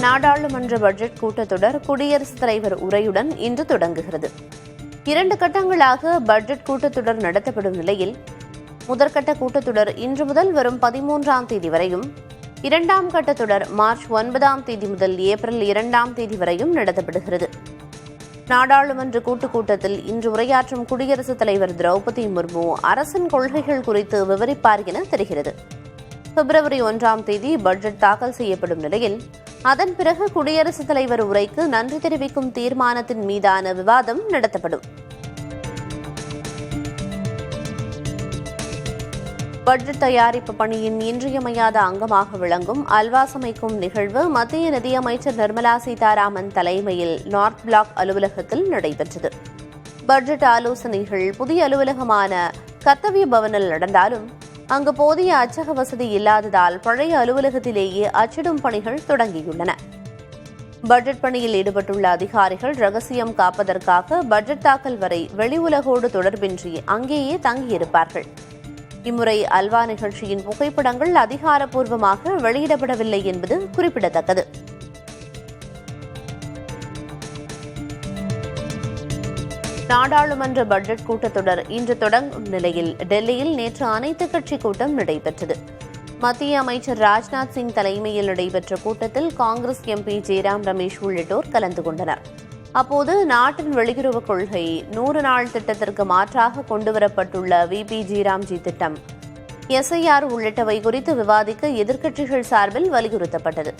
நாடாளுமன்ற பட்ஜெட் கூட்டத்தொடர் குடியரசுத் தலைவர் உரையுடன் இன்று தொடங்குகிறது. 2 கட்டங்களாக பட்ஜெட் கூட்டத்தொடர் நடத்தப்படும் நிலையில் முதற்கட்ட கூட்டத்தொடர் இன்று முதல் வரும் 13ஆம் தேதி வரையும், 2ஆம் கட்டத்தொடர் மார்ச் 9ஆம் தேதி முதல் ஏப்ரல் 2ஆம் தேதி வரையும் நடத்தப்படுகிறது. நாடாளுமன்ற கூட்டத்தில் இன்று உரையாற்றும் குடியரசுத் தலைவர் திரௌபதி முர்மு அரசின் கொள்கைகள் குறித்து விவரிப்பார் என தெரிகிறது. பிப்ரவரி 1ஆம் தேதி பட்ஜெட் தாக்கல் செய்யப்படும் நிலையில் அதன் பிறகு குடியரசுத் தலைவர் உரைக்கு நன்றி தெரிவிக்கும் தீர்மானத்தின் மீதான விவாதம் நடத்தப்படும். பட்ஜெட் தயாரிப்பு பணியின் இன்றியமையாத அங்கமாக விளங்கும் அல்வா சமைக்கும் நிகழ்வு மத்திய நிதியமைச்சர் நிர்மலா சீதாராமன் தலைமையில் நார்த் பிளாக் அலுவலகத்தில் நடைபெற்றது. பட்ஜெட் ஆலோசனைகள் புதிய அலுவலகமான கர்த்தவ்ய பவனில் நடந்தாலும் அங்கு போதிய அச்சக வசதி இல்லாததால் பழைய அலுவலகத்திலேயே அச்சிடும் பணிகள் தொடங்கியுள்ளன. பட்ஜெட் பணியில் ஈடுபட்டுள்ள அதிகாரிகள் ரகசியம் காப்பதற்காக பட்ஜெட் தாக்கல் வரை வெளி உலகோடு தொடர்பின்றி அங்கேயே தங்கியிருப்பார்கள். இம்முறை அல்வா நிகழ்ச்சியின் புகைப்படங்கள் அதிகாரப்பூர்வமாக வெளியிடப்படவில்லை என்பது குறிப்பிடத்தக்கது. நாடாளுமன்ற பட்ஜெட் கூட்டத்தொடர் இன்று தொடங்கும் நிலையில் டெல்லியில் நேற்று அனைத்துக் கட்சி கூட்டம் நடைபெற்றது. மத்திய அமைச்சர் ராஜ்நாத் சிங் தலைமையில் நடைபெற்ற கூட்டத்தில் காங்கிரஸ் எம்பி ஜெய்ராம் ரமேஷ் உள்ளிட்டோர் கலந்து கொண்டனர். அப்போது நாட்டின் வெளியுறவுக் கொள்கை 100 நாள் திட்டத்திற்கு மாற்றாக கொண்டுவரப்பட்டுள்ள விபிஜி ராம்ஜி திட்டம், எஸ்ஐஆர் உள்ளிட்டவை குறித்து விவாதிக்க எதிர்க்கட்சிகள் சார்பில் வலியுறுத்தப்பட்டது.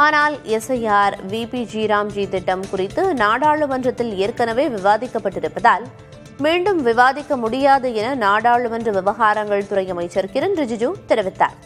ஆனால் எஸ்ஐஆர், விபிஜி ராம்ஜி திட்டம் குறித்து நாடாளுமன்றத்தில் ஏற்கனவே விவாதிக்கப்பட்டிருப்பதால் மீண்டும் விவாதிக்க முடியாது என நாடாளுமன்ற விவகாரங்கள் துறை அமைச்சர் கிரண் ரிஜிஜு தெரிவித்தார்.